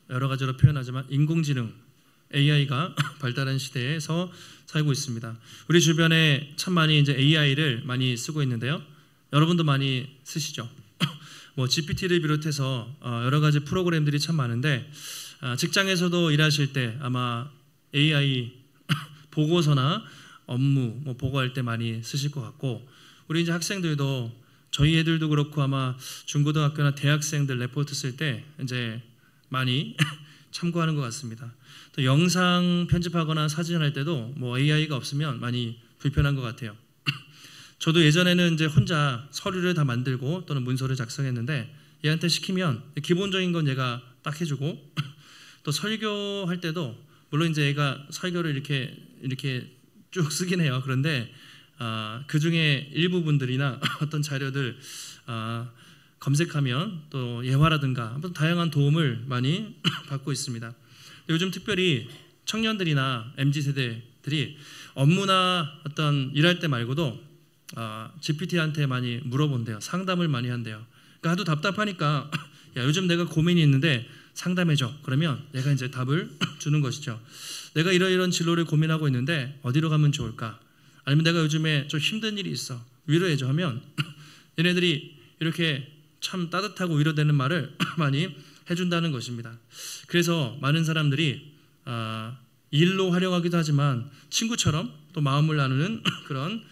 여러 가지로 표현하지만 인공지능 AI가 발달한 시대에서 살고 있습니다. 우리 주변에 참 많이 이제 AI를 많이 쓰고 있는데요. 여러분도 많이 쓰시죠? 뭐 GPT를 비롯해서 여러 가지 프로그램들이 참 많은데 직장에서도 일하실 때 아마 AI 보고서나 업무 뭐 보고할 때 많이 쓰실 것 같고, 우리 이제 학생들도 저희 애들도 그렇고 아마 중고등학교나 대학생들 레포트 쓸 때 이제 많이 참고하는 것 같습니다. 또 영상 편집하거나 사진할 때도 뭐 AI가 없으면 많이 불편한 것 같아요. 저도 예전에는 이제 혼자 서류를 다 만들고 또는 문서를 작성했는데 얘한테 시키면 기본적인 건 얘가 딱 해주고 또 설교할 때도 물론 이제 얘가 설교를 이렇게 쭉 쓰긴 해요. 그런데 그 중에 일부분들이나 어떤 자료들 검색하면 또 예화라든가 다양한 도움을 많이 받고 있습니다. 요즘 특별히 청년들이나 MZ세대들이 업무나 어떤 일할 때 말고도 GPT한테 많이 물어본대요. 상담을 많이 한대요. 그러니까 하도 답답하니까 야, 요즘 내가 고민이 있는데 상담해줘. 그러면 얘가 이제 답을 주는 것이죠. 내가 이런 진로를 고민하고 있는데 어디로 가면 좋을까? 아니면 내가 요즘에 좀 힘든 일이 있어. 위로해줘 하면 얘네들이 이렇게 참 따뜻하고 위로되는 말을 많이 해준다는 것입니다. 그래서 많은 사람들이 일로 활용하기도 하지만 친구처럼 또 마음을 나누는 그런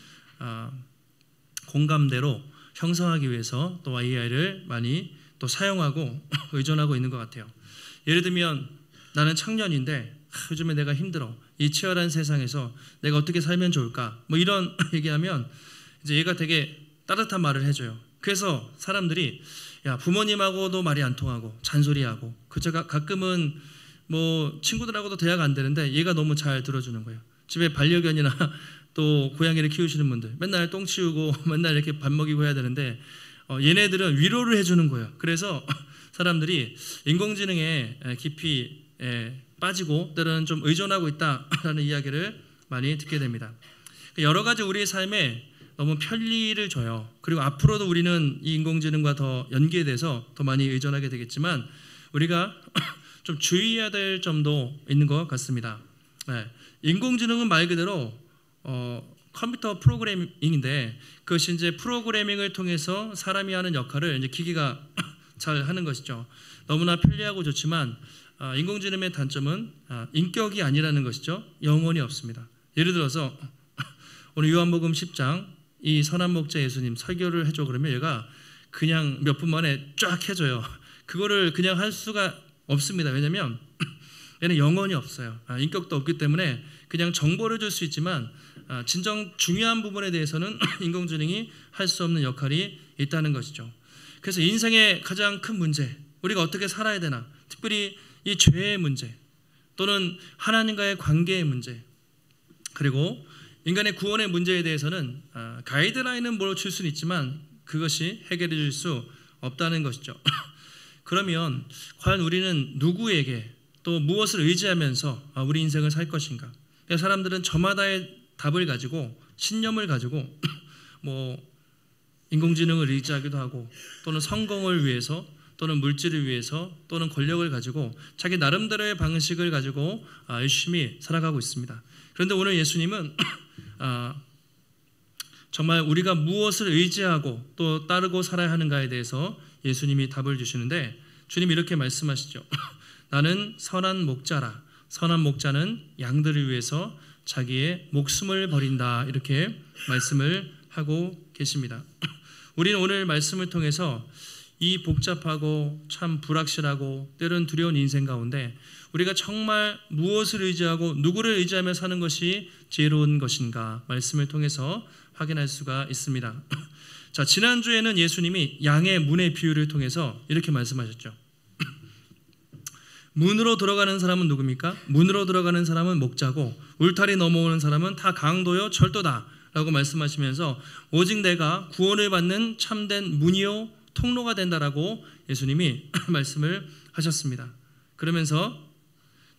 공감대로 형성하기 위해서 또 AI를 많이 또 사용하고 의존하고 있는 것 같아요. 예를 들면 나는 청년인데 요즘에 내가 힘들어. 이 치열한 세상에서 내가 어떻게 살면 좋을까? 뭐 이런 얘기하면 이제 얘가 되게 따뜻한 말을 해줘요. 그래서 사람들이 야, 부모님하고도 말이 안 통하고 잔소리하고 그저 가끔은 뭐 친구들하고도 대화가 안 되는데 얘가 너무 잘 들어주는 거예요. 집에 반려견이나 또 고양이를 키우시는 분들 맨날 똥 치우고 맨날 이렇게 밥 먹이고 해야 되는데 얘네들은 위로를 해주는 거예요. 그래서 사람들이 인공지능에 깊이 빠지고 때로는 좀 의존하고 있다라는 이야기를 많이 듣게 됩니다. 여러 가지 우리의 삶에 너무 편리를 줘요. 그리고 앞으로도 우리는 이 인공지능과 더 연계돼서 더 많이 의존하게 되겠지만 우리가 좀 주의해야 될 점도 있는 것 같습니다. 인공지능은 말 그대로 컴퓨터 프로그래밍인데 그것이 이제 프로그래밍을 통해서 사람이 하는 역할을 이제 기기가 잘 하는 것이죠. 너무나 편리하고 좋지만 인공지능의 단점은 인격이 아니라는 것이죠. 영혼이 없습니다. 예를 들어서 오늘 요한복음 10장 이 선한 목자 예수님 설교를 해줘 그러면 얘가 그냥 몇 분 만에 쫙 해줘요. 그거를 그냥 할 수가 없습니다. 왜냐하면 얘는 영혼이 없어요. 인격도 없기 때문에 그냥 정보를 줄 수 있지만 진정 중요한 부분에 대해서는 인공지능이 할 수 없는 역할이 있다는 것이죠. 그래서 인생의 가장 큰 문제, 우리가 어떻게 살아야 되나, 특별히 이 죄의 문제 또는 하나님과의 관계의 문제, 그리고 인간의 구원의 문제에 대해서는 가이드라인은 뭘 줄 수는 있지만 그것이 해결해 줄 수 없다는 것이죠. 그러면 과연 우리는 누구에게 또 무엇을 의지하면서 우리 인생을 살 것인가? 사람들은 저마다의 답을 가지고 신념을 가지고 뭐 인공지능을 의지하기도 하고 또는 성공을 위해서 또는 물질을 위해서 또는 권력을 가지고 자기 나름대로의 방식을 가지고 열심히 살아가고 있습니다. 그런데 오늘 예수님은 정말 우리가 무엇을 의지하고 또 따르고 살아야 하는가에 대해서 예수님이 답을 주시는데 주님이 이렇게 말씀하시죠. 나는 선한 목자라. 선한 목자는 양들을 위해서 자기의 목숨을 버린다. 이렇게 말씀을 하고 계십니다. 우리는 오늘 말씀을 통해서 이 복잡하고 참 불확실하고 때론 두려운 인생 가운데 우리가 정말 무엇을 의지하고 누구를 의지하며 사는 것이 지혜로운 것인가 말씀을 통해서 확인할 수가 있습니다. 자, 지난주에는 예수님이 양의 문의 비유를 통해서 이렇게 말씀하셨죠. 문으로 들어가는 사람은 누굽니까? 문으로 들어가는 사람은 목자고 울타리 넘어오는 사람은 다 강도요 절도다 라고 말씀하시면서 오직 내가 구원을 받는 참된 문이요 통로가 된다라고 예수님이 말씀을 하셨습니다. 그러면서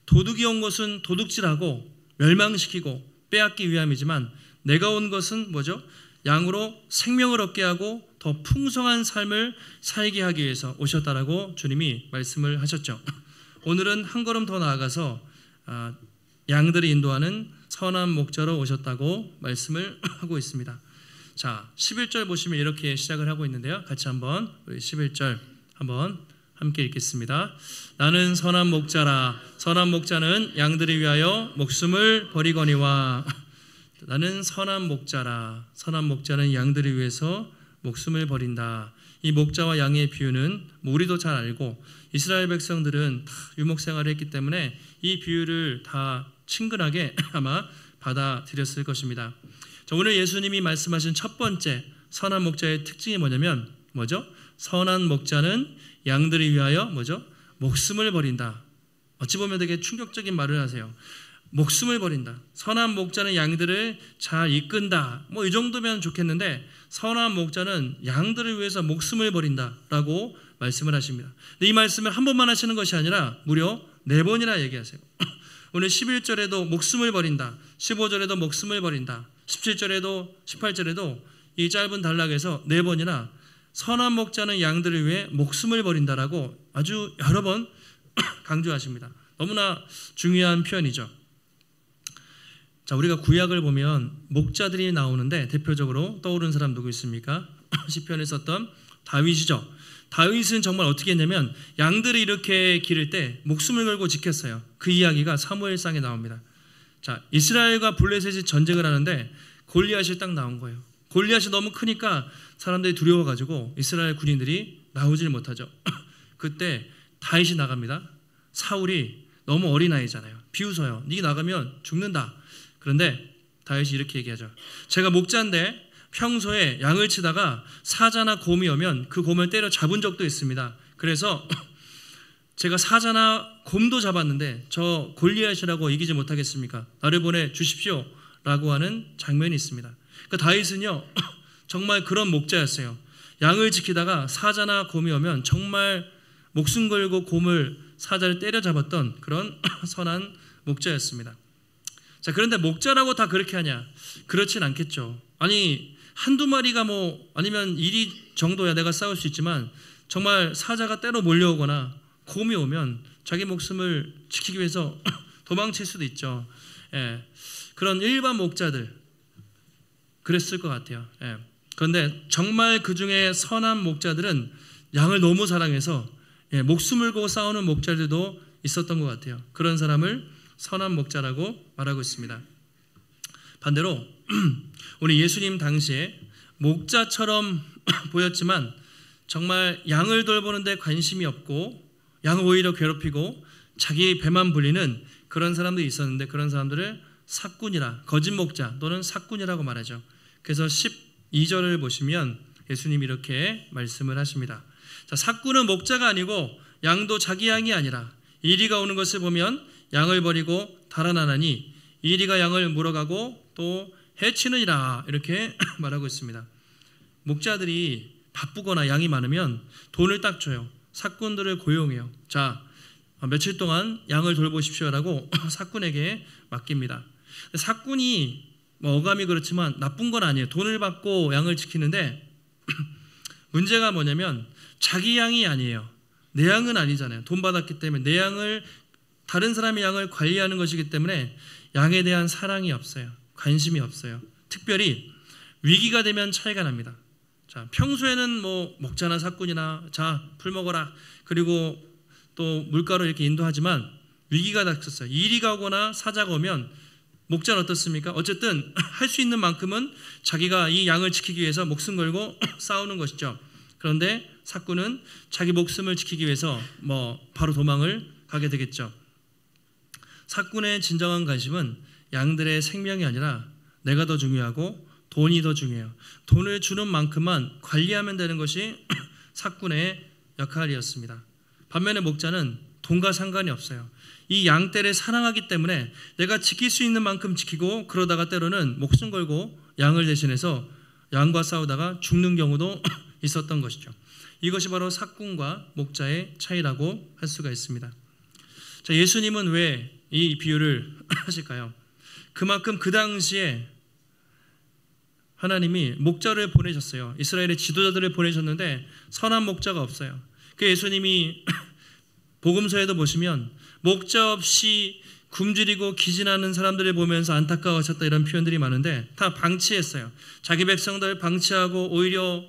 도둑이 온 것은 도둑질하고 멸망시키고 빼앗기 위함이지만 내가 온 것은 뭐죠? 양으로 생명을 얻게 하고 더 풍성한 삶을 살게 하기 위해서 오셨다라고 주님이 말씀을 하셨죠. 오늘은 한 걸음 더 나아가서 양들을 인도하는 선한 목자로 오셨다고 말씀을 하고 있습니다. 자, 11절 보시면 이렇게 시작을 하고 있는데요. 같이 한번 우리 11절 한번 함께 읽겠습니다. 나는 선한 목자라. 선한 목자는 양들을 위하여 목숨을 버리거니와. 나는 선한 목자라. 선한 목자는 양들을 위해서 목숨을 버린다. 이 목자와 양의 비유는 우리도 잘 알고 이스라엘 백성들은 다 유목 생활을 했기 때문에 이 비유를 다 친근하게 아마 받아들였을 것입니다. 자, 오늘 예수님이 말씀하신 첫 번째 선한 목자의 특징이 뭐냐면 뭐죠? 선한 목자는 양들을 위하여 뭐죠? 목숨을 버린다. 어찌 보면 되게 충격적인 말을 하세요. 목숨을 버린다. 선한 목자는 양들을 잘 이끈다. 뭐 이 정도면 좋겠는데 선한 목자는 양들을 위해서 목숨을 버린다라고 말씀을 하십니다. 근데 이 말씀을 한 번만 하시는 것이 아니라 무려 4번이나 얘기하세요. 오늘 11절에도 목숨을 버린다. 15절에도 목숨을 버린다. 17절에도 18절에도 이 짧은 단락에서 4번이나 선한 목자는 양들을 위해 목숨을 버린다라고 아주 여러 번 강조하십니다. 너무나 중요한 표현이죠. 자, 우리가 구약을 보면 목자들이 나오는데 대표적으로 떠오르는 사람 누구 있습니까? 시편에 썼던 다윗이죠. 다윗은 정말 어떻게 했냐면 양들을 이렇게 기를 때 목숨을 걸고 지켰어요. 그 이야기가 사무엘상에 나옵니다. 자, 이스라엘과 블레셋이 전쟁을 하는데 골리앗이 딱 나온 거예요. 골리앗이 너무 크니까 사람들이 두려워가지고 이스라엘 군인들이 나오질 못하죠. 그때 다윗이 나갑니다. 사울이 너무 어린아이잖아요. 비웃어요. 네 나가면 죽는다. 그런데 다윗이 이렇게 얘기하죠. 제가 목자인데 평소에 양을 치다가 사자나 곰이 오면 그 곰을 때려 잡은 적도 있습니다. 그래서 제가 사자나 곰도 잡았는데 저 골리앗이라고 이기지 못하겠습니까? 나를 보내 주십시오 라고 하는 장면이 있습니다. 그러니까 다윗은요 정말 그런 목자였어요. 양을 지키다가 사자나 곰이 오면 정말 목숨 걸고 곰을 사자를 때려잡았던 그런 선한 목자였습니다. 자, 그런데 목자라고 다 그렇게 하냐? 그렇진 않겠죠. 아니 한두 마리가 뭐 아니면 1위 정도야 내가 싸울 수 있지만 정말 사자가 때로 몰려오거나 곰이 오면 자기 목숨을 지키기 위해서 도망칠 수도 있죠. 예, 그런 일반 목자들 그랬을 것 같아요. 예. 그런데 정말 그 중에 선한 목자들은 양을 너무 사랑해서 목숨을 걸고 싸우는 목자들도 있었던 것 같아요. 그런 사람을 선한 목자라고 말하고 있습니다. 반대로 우리 예수님 당시에 목자처럼 보였지만 정말 양을 돌보는데 관심이 없고 양을 오히려 괴롭히고 자기 배만 불리는 그런 사람들이 있었는데 그런 사람들을 삭군이라 거짓 목자 또는 삭군이라고 말하죠. 그래서 12절을 보시면 예수님이 이렇게 말씀을 하십니다. 자, 삭군은 목자가 아니고 양도 자기 양이 아니라 이리가 오는 것을 보면 양을 버리고 달아나나니 이리가 양을 물어가고 또 해치느니라 이렇게 말하고 있습니다. 목자들이 바쁘거나 양이 많으면 돈을 딱 줘요. 삭군들을 고용해요. 자, 며칠 동안 양을 돌보십시오라고 삭군에게 맡깁니다. 삭군이 뭐 어감이 그렇지만 나쁜 건 아니에요. 돈을 받고 양을 지키는데 문제가 뭐냐면 자기 양이 아니에요. 내 양은 아니잖아요. 돈 받았기 때문에 내 양을 다른 사람의 양을 관리하는 것이기 때문에 양에 대한 사랑이 없어요. 관심이 없어요. 특별히 위기가 되면 차이가 납니다. 자, 평소에는 뭐 목자나 삭군이나 자, 풀 먹어라. 그리고 또 물가로 이렇게 인도하지만 위기가 닥쳤어요. 이리가 오거나 사자가 오면 목자는 어떻습니까? 어쨌든 할 수 있는 만큼은 자기가 이 양을 지키기 위해서 목숨 걸고 싸우는 것이죠. 그런데 삭군은 자기 목숨을 지키기 위해서 뭐 바로 도망을 가게 되겠죠. 삭군의 진정한 관심은 양들의 생명이 아니라 내가 더 중요하고 돈이 더 중요해요. 돈을 주는 만큼만 관리하면 되는 것이 삭군의 역할이었습니다. 반면에 목자는 돈과 상관이 없어요. 이 양떼를 사랑하기 때문에 내가 지킬 수 있는 만큼 지키고 그러다가 때로는 목숨 걸고 양을 대신해서 양과 싸우다가 죽는 경우도 있었던 것이죠. 이것이 바로 삭군과 목자의 차이라고 할 수가 있습니다. 자, 예수님은 왜 이 비유를 하실까요? 그만큼 그 당시에 하나님이 목자를 보내셨어요. 이스라엘의 지도자들을 보내셨는데 선한 목자가 없어요. 그 예수님이 복음서에도 보시면 목자 없이 굶주리고 기진하는 사람들을 보면서 안타까워하셨다 이런 표현들이 많은데 다 방치했어요. 자기 백성들 방치하고 오히려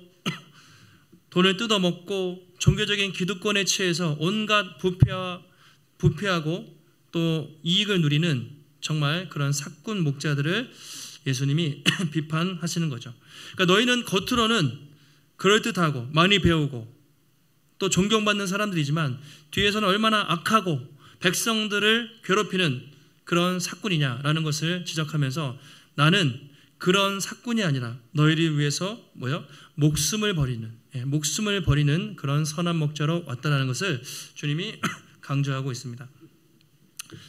돈을 뜯어먹고 종교적인 기득권에 취해서 온갖 부패하고 또 이익을 누리는 정말 그런 사꾼 목자들을 예수님이 비판하시는 거죠. 그러니까 너희는 겉으로는 그럴듯하고 많이 배우고 또 존경받는 사람들이지만 뒤에서는 얼마나 악하고 백성들을 괴롭히는 그런 사꾼이냐라는 것을 지적하면서 나는 그런 사꾼이 아니라 너희를 위해서 목숨을 버리는 그런 선한 목자로 왔다라는 것을 주님이 강조하고 있습니다.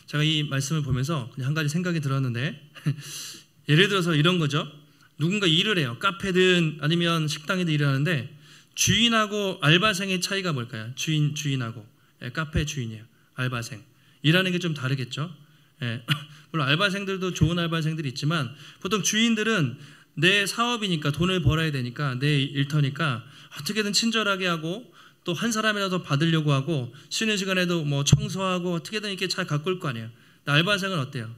제가 이 말씀을 보면서 그냥 한 가지 생각이 들었는데 예를 들어서 이런 거죠. 누군가 일을 해요. 카페든 아니면 식당이든 일을 하는데 주인하고 알바생의 차이가 뭘까요? 주인하고 카페 주인이에요. 알바생. 일하는 게 좀 다르겠죠. 물론 알바생들도 좋은 알바생들이 있지만 보통 주인들은 내 사업이니까 돈을 벌어야 되니까 내 일터니까 어떻게든 친절하게 하고 또 한 사람이라도 받으려고 하고 쉬는 시간에도 뭐 청소하고 어떻게든 이렇게 잘 가꿀 거 아니에요. 알바생은 어때요?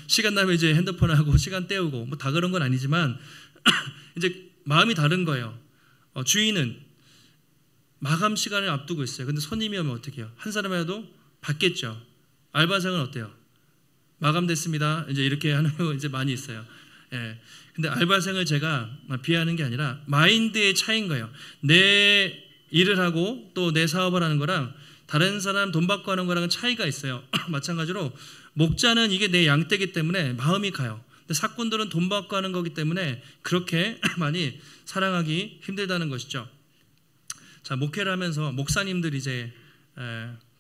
시간 나면 이제 핸드폰하고 시간 때우고 뭐 다 그런 건 아니지만 이제 마음이 다른 거예요. 주인은 마감 시간을 앞두고 있어요. 근데 손님이 오면 어떻게 해요? 한 사람이라도 받겠죠. 알바생은 어때요? 마감됐습니다. 이제 이렇게 하는 거 이제 많이 있어요. 근데 알바생을 제가 비하하는 게 아니라 마인드의 차이인 거예요. 내 일을 하고 또 내 사업을 하는 거랑 다른 사람 돈 받고 하는 거랑은 차이가 있어요. 마찬가지로 목자는 이게 내 양떼기 때문에 마음이 가요. 근데 사꾼들은 돈 받고 하는 거기 때문에 그렇게 많이 사랑하기 힘들다는 것이죠. 자, 목회를 하면서 목사님들 이제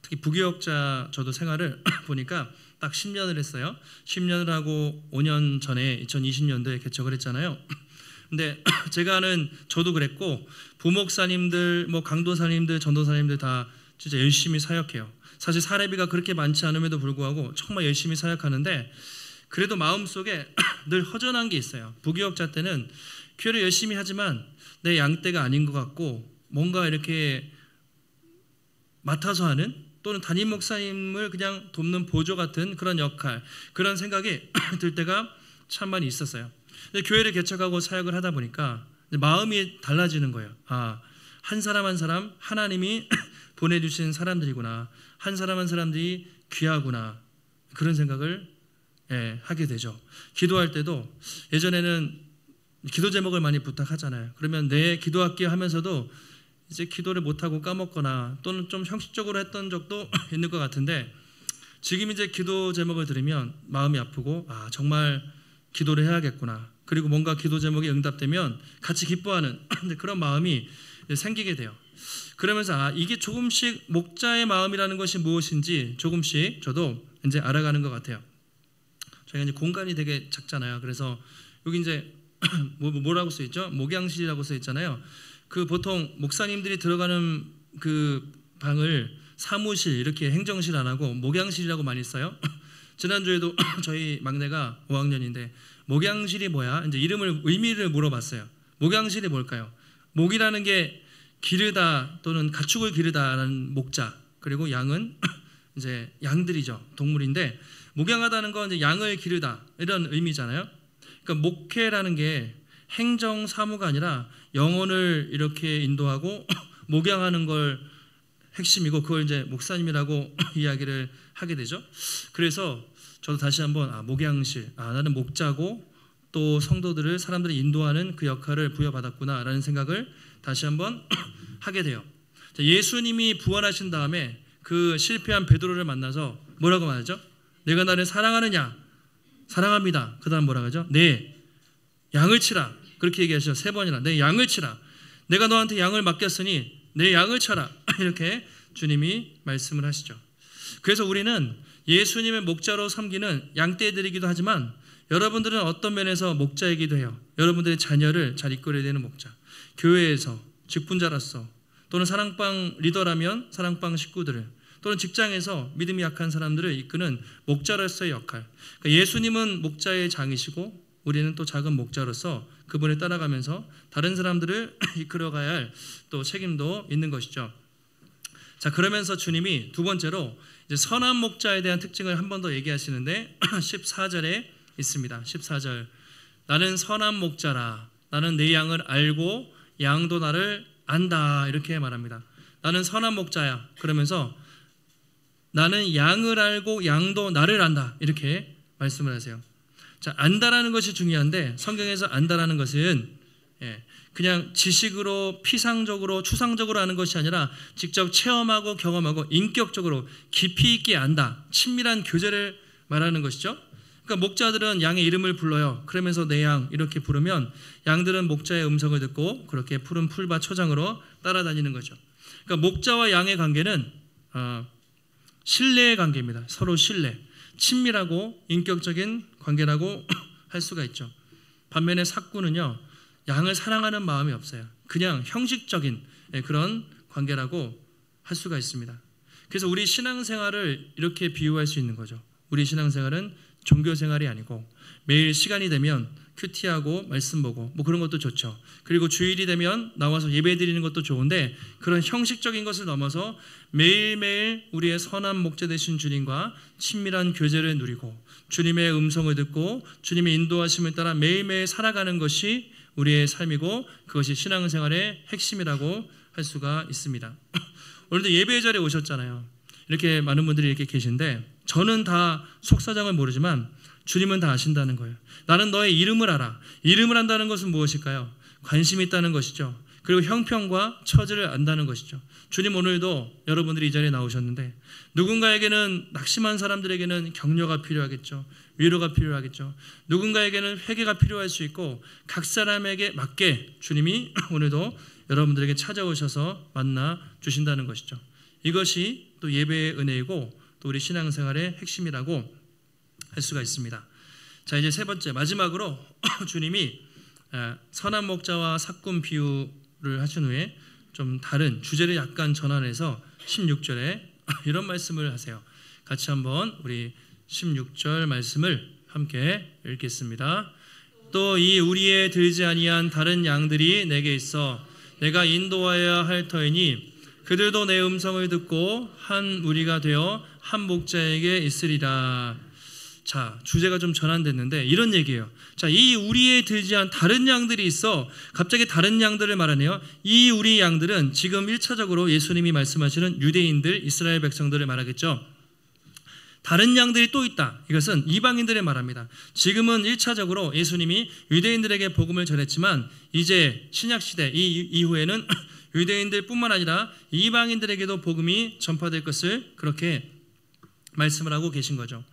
특히 부교역자 저도 생활을 보니까 딱 10년을 했어요. 10년을 하고 5년 전에 2020년도에 개척을 했잖아요. 근데 제가 아는 저도 그랬고 부목사님들, 뭐 강도사님들, 전도사님들 다 진짜 열심히 사역해요. 사실 사례비가 그렇게 많지 않음에도 불구하고 정말 열심히 사역하는데 그래도 마음속에 늘 허전한 게 있어요. 부교역자 때는 교회를 열심히 하지만 내 양떼가 아닌 것 같고 뭔가 이렇게 맡아서 하는 또는 담임 목사님을 그냥 돕는 보조 같은 그런 역할, 그런 생각이 들 때가 참 많이 있었어요. 근데 교회를 개척하고 사역을 하다 보니까 마음이 달라지는 거예요. 한 사람 한 사람 하나님이 보내주신 사람들이구나. 한 사람 한 사람들이 귀하구나. 그런 생각을 하게 되죠. 기도할 때도 예전에는 기도 제목을 많이 부탁하잖아요. 그러면 내 기도할게 하면서도 이제 기도를 못하고 까먹거나 또는 좀 형식적으로 했던 적도 있는 것 같은데 지금 이제 기도 제목을 들으면 마음이 아프고 정말 기도를 해야겠구나. 그리고 뭔가 기도 제목이 응답되면 같이 기뻐하는 그런 마음이 생기게 돼요. 그러면서 이게 조금씩 목자의 마음이라는 것이 무엇인지 조금씩 저도 이제 알아가는 것 같아요. 저희가 이제 공간이 되게 작잖아요. 그래서 여기 이제 뭐라고 써 있죠? 목양실이라고 써 있잖아요. 그 보통 목사님들이 들어가는 그 방을 사무실 이렇게 행정실 안 하고 목양실이라고 많이 써요. 지난주에도 저희 막내가 5학년인데 목양실이 뭐야? 이제 의미를 물어봤어요. 목양실이 뭘까요? 목이라는 게 기르다 또는 가축을 기르다라는 목자, 그리고 양은 이제 양들이죠. 동물인데 목양하다는 건 이제 양을 기르다 이런 의미잖아요. 그러니까 목회라는 게 행정 사무가 아니라 영혼을 이렇게 인도하고 목양하는 걸 핵심이고 그걸 이제 목사님이라고 이야기를 하게 되죠. 그래서 저도 다시 한번 목양실, 나는 목자고 또 성도들을 사람들이 인도하는 그 역할을 부여받았구나라는 생각을 다시 한번 하게 돼요. 예수님이 부활하신 다음에 그 실패한 베드로를 만나서 뭐라고 말하죠? 내가 나를 사랑하느냐? 사랑합니다. 그 다음 뭐라고 하죠? 네, 양을 치라. 그렇게 얘기하시죠. 3번이나 내 양을 치라. 내가 너한테 양을 맡겼으니 내 양을 쳐라. 이렇게 주님이 말씀을 하시죠. 그래서 우리는 예수님의 목자로 섬기는 양떼들이기도 하지만 여러분들은 어떤 면에서 목자이기도 해요. 여러분들의 자녀를 잘 이끌어야 되는 목자. 교회에서 직분자로서 또는 사랑방 리더라면 사랑방 식구들을 또는 직장에서 믿음이 약한 사람들을 이끄는 목자로서의 역할. 그러니까 예수님은 목자의 장이시고 우리는 또 작은 목자로서 그분을 따라가면서 다른 사람들을 이끌어가야 할 또 책임도 있는 것이죠. 자, 그러면서 주님이 두 번째로 이제 선한 목자에 대한 특징을 한 번 더 얘기하시는데 14절에 있습니다. 14절. 나는 선한 목자라. 나는 내 양을 알고 양도 나를 안다. 이렇게 말합니다. 나는 선한 목자야. 그러면서 나는 양을 알고 양도 나를 안다. 이렇게 말씀을 하세요. 자, 안다라는 것이 중요한데 성경에서 안다라는 것은 그냥 지식으로 피상적으로 추상적으로 아는 것이 아니라 직접 체험하고 경험하고 인격적으로 깊이 있게 안다. 친밀한 교제를 말하는 것이죠. 그러니까 목자들은 양의 이름을 불러요. 그러면서 내 양 이렇게 부르면 양들은 목자의 음성을 듣고 그렇게 푸른 풀밭 초장으로 따라다니는 거죠. 그러니까 목자와 양의 관계는 신뢰의 관계입니다. 서로 신뢰, 친밀하고 인격적인 관계라고 할 수가 있죠. 반면에 삭구는요, 양을 사랑하는 마음이 없어요. 그냥 형식적인 그런 관계라고 할 수가 있습니다. 그래서 우리 신앙생활을 이렇게 비유할 수 있는 거죠. 우리 신앙생활은 종교생활이 아니고 매일 시간이 되면 큐티하고 말씀 보고 뭐 그런 것도 좋죠. 그리고 주일이 되면 나와서 예배 드리는 것도 좋은데 그런 형식적인 것을 넘어서 매일매일 우리의 선한 목자 되신 주님과 친밀한 교제를 누리고 주님의 음성을 듣고 주님의 인도하심을 따라 매일매일 살아가는 것이 우리의 삶이고 그것이 신앙생활의 핵심이라고 할 수가 있습니다. 오늘도 예배 자리에 오셨잖아요. 이렇게 많은 분들이 이렇게 계신데 저는 다 속사정을 모르지만 주님은 다 아신다는 거예요. 나는 너의 이름을 알아. 이름을 안다는 것은 무엇일까요? 관심이 있다는 것이죠. 그리고 형편과 처지를 안다는 것이죠. 주님 오늘도 여러분들이 이 자리에 나오셨는데 누군가에게는 낙심한 사람들에게는 격려가 필요하겠죠. 위로가 필요하겠죠. 누군가에게는 회개가 필요할 수 있고 각 사람에게 맞게 주님이 오늘도 여러분들에게 찾아오셔서 만나 주신다는 것이죠. 이것이 또 예배의 은혜이고 또 우리 신앙생활의 핵심이라고 할 수가 있습니다. 자, 이제 세 번째 마지막으로 주님이 선한 목자와 삭군 비유를 하신 후에 좀 다른 주제를 약간 전환해서 16절에 이런 말씀을 하세요. 같이 한번 우리 16절 말씀을 함께 읽겠습니다. 또 이 우리에 들지 아니한 다른 양들이 내게 있어 내가 인도하여야 할 터이니 그들도 내 음성을 듣고 한 무리가 되어 한 목자에게 있으리라. 자, 주제가 좀 전환됐는데 이런 얘기예요. 자, 이 우리에 들지 않은 다른 양들이 있어 갑자기 다른 양들을 말하네요. 이 우리 양들은 지금 1차적으로 예수님이 말씀하시는 유대인들, 이스라엘 백성들을 말하겠죠. 다른 양들이 또 있다. 이것은 이방인들을 말합니다. 지금은 1차적으로 예수님이 유대인들에게 복음을 전했지만 이제 신약시대 이후에는 유대인들뿐만 아니라 이방인들에게도 복음이 전파될 것을 그렇게 말씀을 하고 계신 거죠.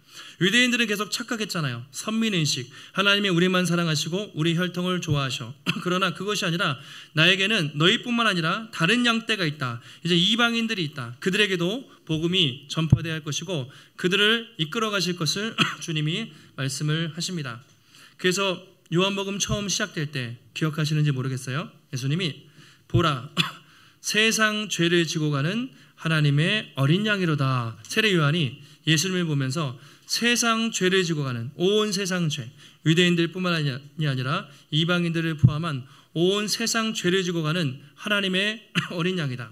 유대인들은 계속 착각했잖아요. 선민의식, 하나님이 우리만 사랑하시고 우리 혈통을 좋아하셔. 그러나 그것이 아니라 나에게는 너희뿐만 아니라 다른 양떼가 있다. 이제 이방인들이 있다. 그들에게도 복음이 전파되어야 할 것이고 그들을 이끌어 가실 것을 주님이 말씀을 하십니다. 그래서 요한복음 처음 시작될 때 기억하시는지 모르겠어요. 예수님이 보라 세상 죄를 지고 가는 하나님의 어린 양이로다. 세례 요한이 예수님을 보면서 세상 죄를 지고 가는 온 세상 죄, 유대인들뿐만 아니라 이방인들을 포함한 온 세상 죄를 지고 가는 하나님의 어린 양이다.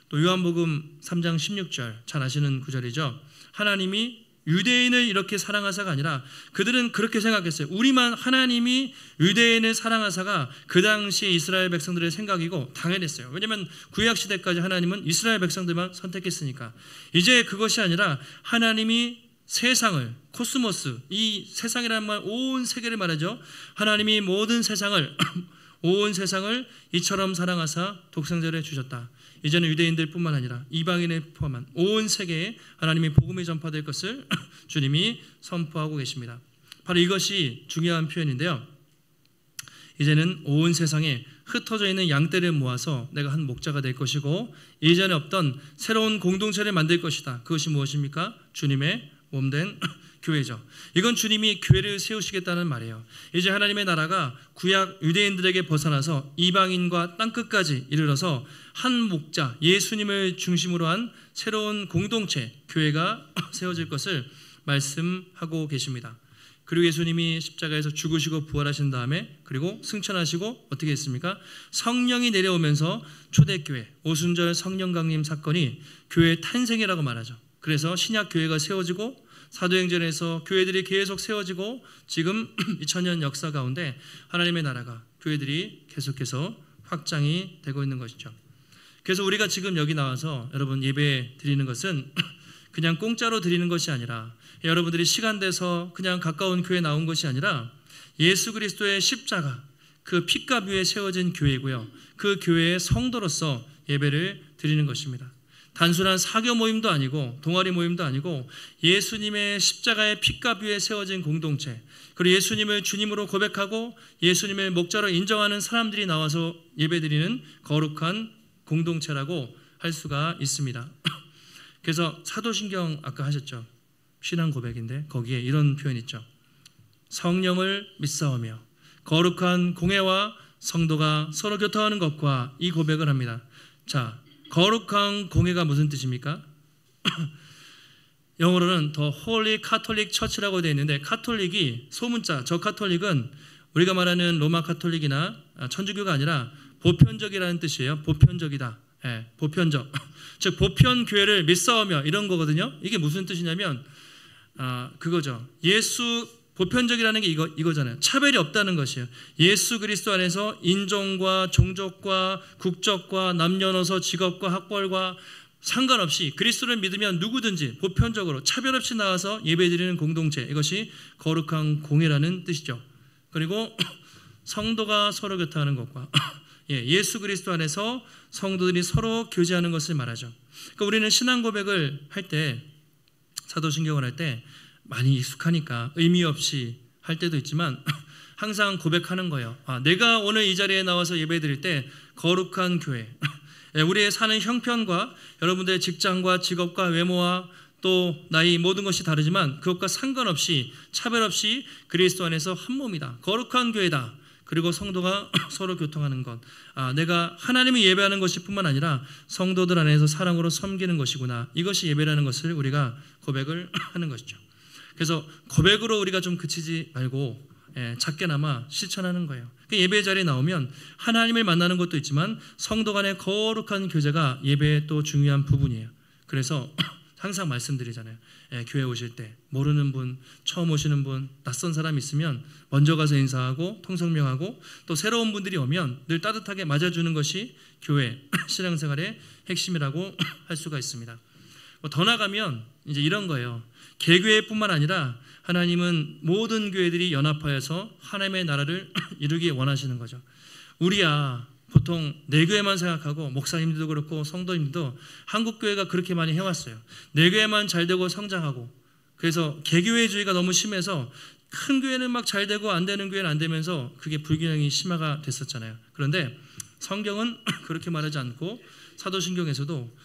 또 요한복음 3장 16절 잘 아시는 구절이죠. 하나님이 유대인을 이렇게 사랑하사가 아니라 그들은 그렇게 생각했어요. 우리만 하나님이 유대인을 사랑하사가 그 당시 이스라엘 백성들의 생각이고 당연했어요. 왜냐하면 구약시대까지 하나님은 이스라엘 백성들만 선택했으니까. 이제 그것이 아니라 하나님이 세상을, 코스모스, 이 세상이라는 말 온 세계를 말하죠. 하나님이 모든 세상을 온 세상을 이처럼 사랑하사 독생자를 주셨다. 이제는 유대인들뿐만 아니라 이방인을 포함한 온 세계에 하나님의 복음이 전파될 것을 주님이 선포하고 계십니다. 바로 이것이 중요한 표현인데요. 이제는 온 세상에 흩어져 있는 양떼를 모아서 내가 한 목자가 될 것이고 이전에 없던 새로운 공동체를 만들 것이다. 그것이 무엇입니까? 주님의 몸된 교회죠. 이건 주님이 교회를 세우시겠다는 말이에요. 이제 하나님의 나라가 구약 유대인들에게 벗어나서 이방인과 땅끝까지 이르러서 한 목자 예수님을 중심으로 한 새로운 공동체 교회가 세워질 것을 말씀하고 계십니다. 그리고 예수님이 십자가에서 죽으시고 부활하신 다음에 그리고 승천하시고 어떻게 했습니까? 성령이 내려오면서 초대교회 오순절 성령 강림 사건이 교회의 탄생이라고 말하죠. 그래서 신약 교회가 세워지고 사도행전에서 교회들이 계속 세워지고 지금 2000년 역사 가운데 하나님의 나라가 교회들이 계속해서 확장이 되고 있는 것이죠. 그래서 우리가 지금 여기 나와서 여러분 예배 드리는 것은 그냥 공짜로 드리는 것이 아니라 여러분들이 시간 돼서 그냥 가까운 교회에 나온 것이 아니라 예수 그리스도의 십자가 그 피값 위에 세워진 교회이고요. 그 교회의 성도로서 예배를 드리는 것입니다. 단순한 사교 모임도 아니고 동아리 모임도 아니고 예수님의 십자가의 피값 위에 세워진 공동체, 그리고 예수님을 주님으로 고백하고 예수님을 목자로 인정하는 사람들이 나와서 예배드리는 거룩한 공동체라고 할 수가 있습니다. 그래서 사도신경 아까 하셨죠. 신앙 고백인데 거기에 이런 표현이 있죠. 성령을 믿사오며 거룩한 공회와 성도가 서로 교통하는 것과 이 고백을 합니다. 자, 거룩한 공회가 무슨 뜻입니까? 영어로는 The Holy Catholic Church라고 되어 있는데 카톨릭이 소문자, 저 카톨릭은 우리가 말하는 로마 카톨릭이나 천주교가 아니라 보편적이라는 뜻이에요. 보편적이다. 예, 보편적. 즉 보편 교회를 믿사오며 이런 거거든요. 이게 무슨 뜻이냐면 그거죠. 예수 보편적이라는 게 이거잖아요. 차별이 없다는 것이에요. 예수 그리스도 안에서 인종과 종족과 국적과 남녀노소 직업과 학벌과 상관없이 그리스도를 믿으면 누구든지 보편적으로 차별 없이 나와서 예배드리는 공동체, 이것이 거룩한 공회라는 뜻이죠. 그리고 성도가 서로 교통하는 것과 예수 그리스도 안에서 성도들이 서로 교제하는 것을 말하죠. 그러니까 우리는 신앙 고백을 할 때, 사도신경을 할 때 많이 익숙하니까 의미 없이 할 때도 있지만 항상 고백하는 거예요. 내가 오늘 이 자리에 나와서 예배드릴 때 거룩한 교회, 우리의 사는 형편과 여러분들의 직장과 직업과 외모와 또 나이 모든 것이 다르지만 그것과 상관없이 차별 없이 그리스도 안에서 한 몸이다. 거룩한 교회다. 그리고 성도가 서로 교통하는 것. 내가 하나님을 예배하는 것이 뿐만 아니라 성도들 안에서 사랑으로 섬기는 것이구나. 이것이 예배라는 것을 우리가 고백을 하는 것이죠. 그래서 고백으로 우리가 좀 그치지 말고 작게나마 실천하는 거예요. 예배 자리에 나오면 하나님을 만나는 것도 있지만 성도 간의 거룩한 교제가 예배의 또 중요한 부분이에요. 그래서 항상 말씀드리잖아요. 교회 오실 때 모르는 분, 처음 오시는 분, 낯선 사람 있으면 먼저 가서 인사하고 통성명하고 또 새로운 분들이 오면 늘 따뜻하게 맞아주는 것이 교회 신앙생활의 핵심이라고 할 수가 있습니다. 더 나가면 이제 이런 거예요. 개교회뿐만 아니라 하나님은 모든 교회들이 연합하여서 하나님의 나라를 이루기 원하시는 거죠. 우리야 보통 내 교회만 생각하고 목사님들도 그렇고 성도님들도 한국 교회가 그렇게 많이 해왔어요. 내 교회만 잘 되고 성장하고, 그래서 개교회주의가 너무 심해서 큰 교회는 막 잘 되고 안 되는 교회는 안 되면서 그게 불균형이 심화가 됐었잖아요. 그런데 성경은 그렇게 말하지 않고 사도신경에서도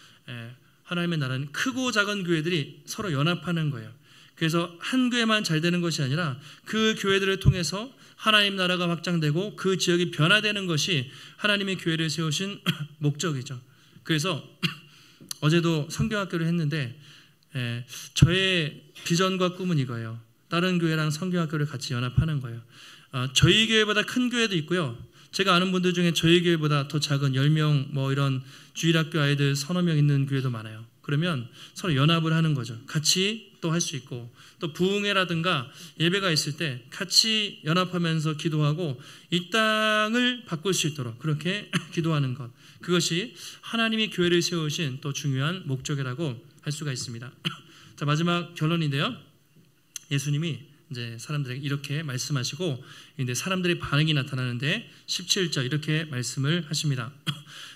하나님의 나라는 크고 작은 교회들이 서로 연합하는 거예요. 그래서 한 교회만 잘 되는 것이 아니라 그 교회들을 통해서 하나님 나라가 확장되고 그 지역이 변화되는 것이 하나님의 교회를 세우신 목적이죠. 그래서 어제도 성경학교를 했는데 저의 비전과 꿈은 이거예요. 다른 교회랑 성경학교를 같이 연합하는 거예요. 저희 교회보다 큰 교회도 있고요. 제가 아는 분들 중에 저희 교회보다 더 작은 10명 뭐 이런 주일학교 아이들 서너 명 있는 교회도 많아요. 그러면 서로 연합을 하는 거죠. 같이 또 할 수 있고, 또 부흥회라든가 예배가 있을 때 같이 연합하면서 기도하고 이 땅을 바꿀 수 있도록 그렇게 기도하는 것, 그것이 하나님이 교회를 세우신 또 중요한 목적이라고 할 수가 있습니다. 자, 마지막 결론인데요. 예수님이 이제 사람들에게 이렇게 말씀하시고 이제 사람들의 반응이 나타나는데 17절 이렇게 말씀을 하십니다.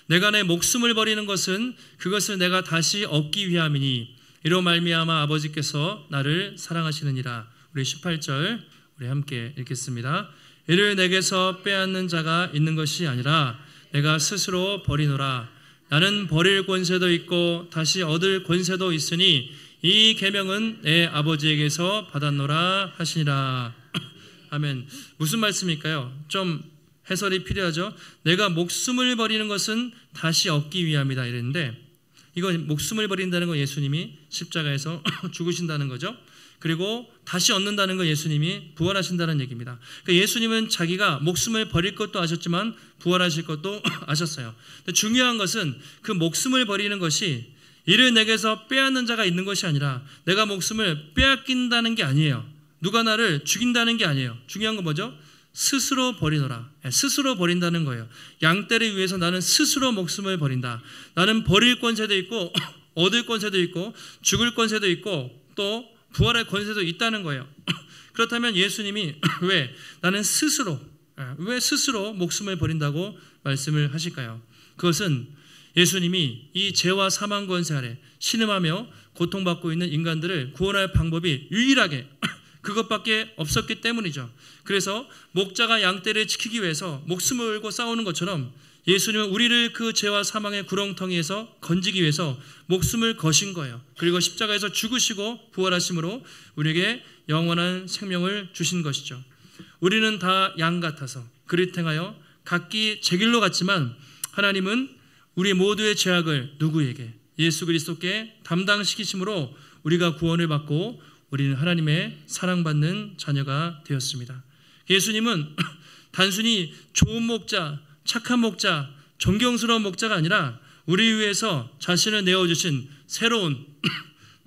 내가 내 목숨을 버리는 것은 그것을 내가 다시 얻기 위함이니 이로 말미암아 아버지께서 나를 사랑하시느니라. 우리 18절 우리 함께 읽겠습니다. 이를 내게서 빼앗는 자가 있는 것이 아니라 내가 스스로 버리노라. 나는 버릴 권세도 있고 다시 얻을 권세도 있으니 이 계명은 내 아버지에게서 받았노라 하시니라. 아멘. 무슨 말씀일까요? 좀 해설이 필요하죠. 내가 목숨을 버리는 것은 다시 얻기 위함이다 이랬는데, 이거 목숨을 버린다는 건 예수님이 십자가에서 죽으신다는 거죠. 그리고 다시 얻는다는 건 예수님이 부활하신다는 얘기입니다. 그러니까 예수님은 자기가 목숨을 버릴 것도 아셨지만 부활하실 것도 아셨어요. 근데 중요한 것은 그 목숨을 버리는 것이 이를 내게서 빼앗는 자가 있는 것이 아니라 내가 목숨을 빼앗긴다는 게 아니에요. 누가 나를 죽인다는 게 아니에요. 중요한 건 뭐죠? 스스로 버리노라. 스스로 버린다는 거예요. 양떼를 위해서 나는 스스로 목숨을 버린다. 나는 버릴 권세도 있고 얻을 권세도 있고 죽을 권세도 있고 또 부활할 권세도 있다는 거예요. 그렇다면 예수님이 왜 나는 왜 스스로 목숨을 버린다고 말씀을 하실까요? 그것은 예수님이 이 죄와 사망 권세 아래 신음하며 고통받고 있는 인간들을 구원할 방법이 유일하게 그것밖에 없었기 때문이죠. 그래서 목자가 양떼를 지키기 위해서 목숨을 걸고 싸우는 것처럼 예수님은 우리를 그 죄와 사망의 구렁텅이에서 건지기 위해서 목숨을 거신 거예요. 그리고 십자가에서 죽으시고 부활하심으로 우리에게 영원한 생명을 주신 것이죠. 우리는 다 양 같아서 그릇 행하여 각기 제 길로 갔지만 하나님은 우리 모두의 죄악을 누구에게? 예수 그리스도께 담당시키심으로 우리가 구원을 받고 우리는 하나님의 사랑받는 자녀가 되었습니다. 예수님은 단순히 좋은 목자, 착한 목자, 존경스러운 목자가 아니라 우리 위해서 자신을 내어주신 새로운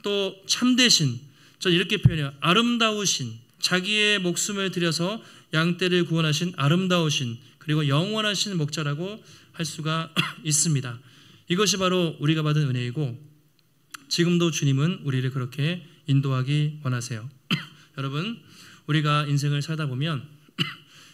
또 참되신, 전 이렇게 표현해요. 아름다우신, 자기의 목숨을 들여서 양떼를 구원하신 아름다우신 그리고 영원하신 목자라고 할 수가 있습니다. 이것이 바로 우리가 받은 은혜이고 지금도 주님은 우리를 그렇게 인도하기 원하세요. 여러분, 우리가 인생을 살다 보면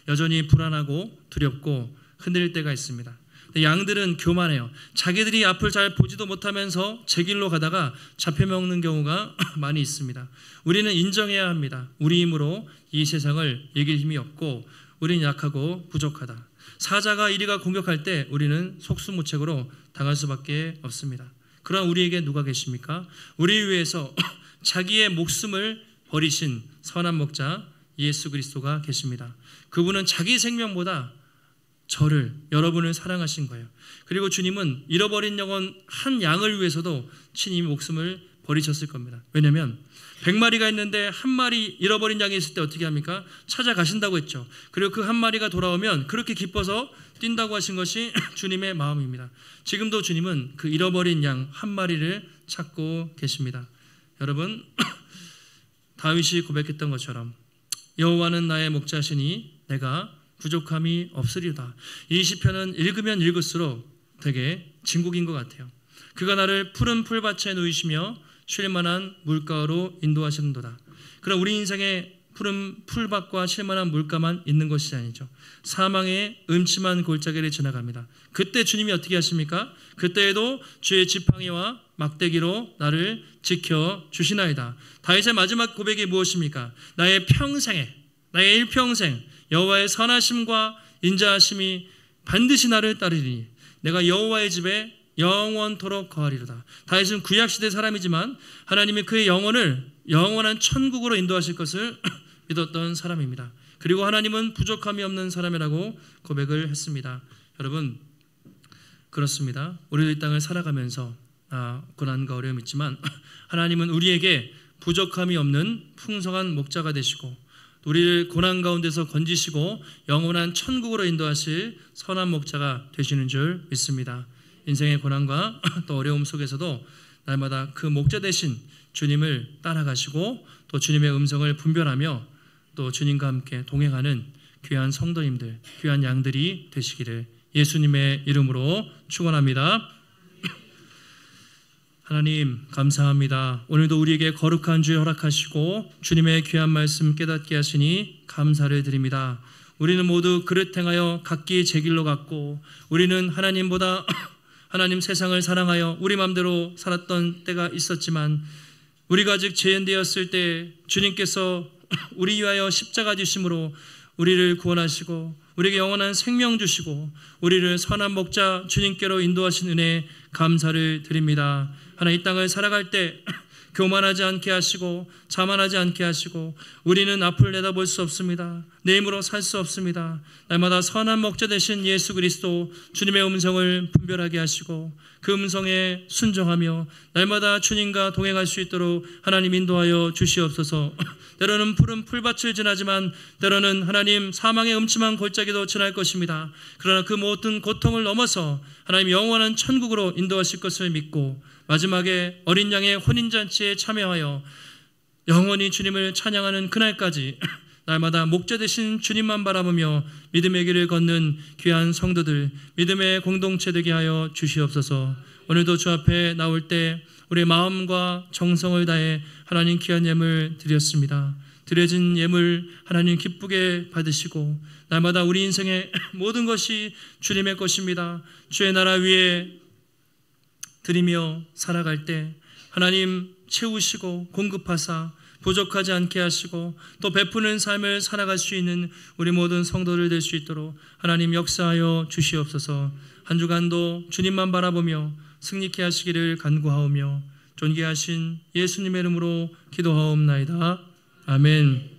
여전히 불안하고 두렵고 흔들릴 때가 있습니다. 양들은 교만해요. 자기들이 앞을 잘 보지도 못하면서 제 길로 가다가 잡혀먹는 경우가 많이 있습니다. 우리는 인정해야 합니다. 우리 힘으로 이 세상을 이길 힘이 없고 우리는 약하고 부족하다. 사자가 이리가 공격할 때 우리는 속수무책으로 당할 수밖에 없습니다. 그러나 우리에게 누가 계십니까? 우리 위해서 자기의 목숨을 버리신 선한 목자 예수 그리스도가 계십니다. 그분은 자기 생명보다 저를, 여러분을 사랑하신 거예요. 그리고 주님은 잃어버린 영혼 한 양을 위해서도 친히 목숨을 버리셨을 겁니다. 왜냐하면 100마리가 있는데 한 마리 잃어버린 양이 있을 때 어떻게 합니까? 찾아가신다고 했죠. 그리고 그 한 마리가 돌아오면 그렇게 기뻐서 뛴다고 하신 것이 주님의 마음입니다. 지금도 주님은 그 잃어버린 양 한 마리를 찾고 계십니다. 여러분, 다윗이 고백했던 것처럼 여호와는 나의 목자시니 내가 부족함이 없으리로다. 이 시편은 읽으면 읽을수록 되게 진국인 것 같아요. 그가 나를 푸른 풀밭에 누이시며 쉴만한 물가로 인도하시는도다. 그럼 우리 인생에 푸른 풀밭과 쉴만한 물가만 있는 것이 아니죠. 사망의 음침한 골짜기를 지나갑니다. 그때 주님이 어떻게 하십니까? 그때에도 주의 지팡이와 막대기로 나를 지켜주시나이다. 다윗의 마지막 고백이 무엇입니까? 나의 일평생 여호와의 선하심과 인자하심이 반드시 나를 따르리니 내가 여호와의 집에 영원토록 거하리로다. 다윗은 구약시대 사람이지만 하나님이 그의 영혼을 영원한 천국으로 인도하실 것을 믿었던 사람입니다. 그리고 하나님은 부족함이 없는 사람이라고 고백을 했습니다. 여러분, 그렇습니다. 우리도 이 땅을 살아가면서 고난과 어려움이 있지만 하나님은 우리에게 부족함이 없는 풍성한 목자가 되시고 우리를 고난 가운데서 건지시고 영원한 천국으로 인도하실 선한 목자가 되시는 줄 믿습니다. 인생의 고난과 또 어려움 속에서도 날마다 그 목자 되신 주님을 따라가시고 또 주님의 음성을 분별하며 또 주님과 함께 동행하는 귀한 성도님들, 귀한 양들이 되시기를 예수님의 이름으로 축원합니다. 하나님 감사합니다. 오늘도 우리에게 거룩한 주 허락하시고 주님의 귀한 말씀 깨닫게 하시니 감사를 드립니다. 우리는 모두 그릇 행하여 각기 제 길로 갔고 우리는 하나님보다 하나님 세상을 사랑하여 우리 마음대로 살았던 때가 있었지만 우리가 아직 죄인 되었을 때 주님께서 우리 위하여 십자가 지심으로 우리를 구원하시고 우리에게 영원한 생명 주시고 우리를 선한 목자 주님께로 인도하신 은혜에 감사를 드립니다. 하나님, 이 땅을 살아갈 때 교만하지 않게 하시고 자만하지 않게 하시고 우리는 앞을 내다볼 수 없습니다. 내 힘으로 살 수 없습니다. 날마다 선한 목자 되신 예수 그리스도 주님의 음성을 분별하게 하시고 그 음성에 순종하며 날마다 주님과 동행할 수 있도록 하나님 인도하여 주시옵소서. 때로는 푸른 풀밭을 지나지만 때로는 하나님 사망의 음침한 골짜기도 지날 것입니다. 그러나 그 모든 고통을 넘어서 하나님 영원한 천국으로 인도하실 것을 믿고 마지막에 어린 양의 혼인잔치에 참여하여 영원히 주님을 찬양하는 그날까지 날마다 목자 되신 주님만 바라보며 믿음의 길을 걷는 귀한 성도들, 믿음의 공동체 되게 하여 주시옵소서. 오늘도 주 앞에 나올 때 우리의 마음과 정성을 다해 하나님 귀한 예물 드렸습니다. 드려진 예물 하나님 기쁘게 받으시고 날마다 우리 인생의 모든 것이 주님의 것입니다. 주의 나라 위에 드리며 살아갈 때 하나님 채우시고 공급하사 부족하지 않게 하시고 또 베푸는 삶을 살아갈 수 있는 우리 모든 성도들 될 수 있도록 하나님 역사하여 주시옵소서. 한 주간도 주님만 바라보며 승리케 하시기를 간구하오며 존귀하신 예수님의 이름으로 기도하옵나이다. 아멘.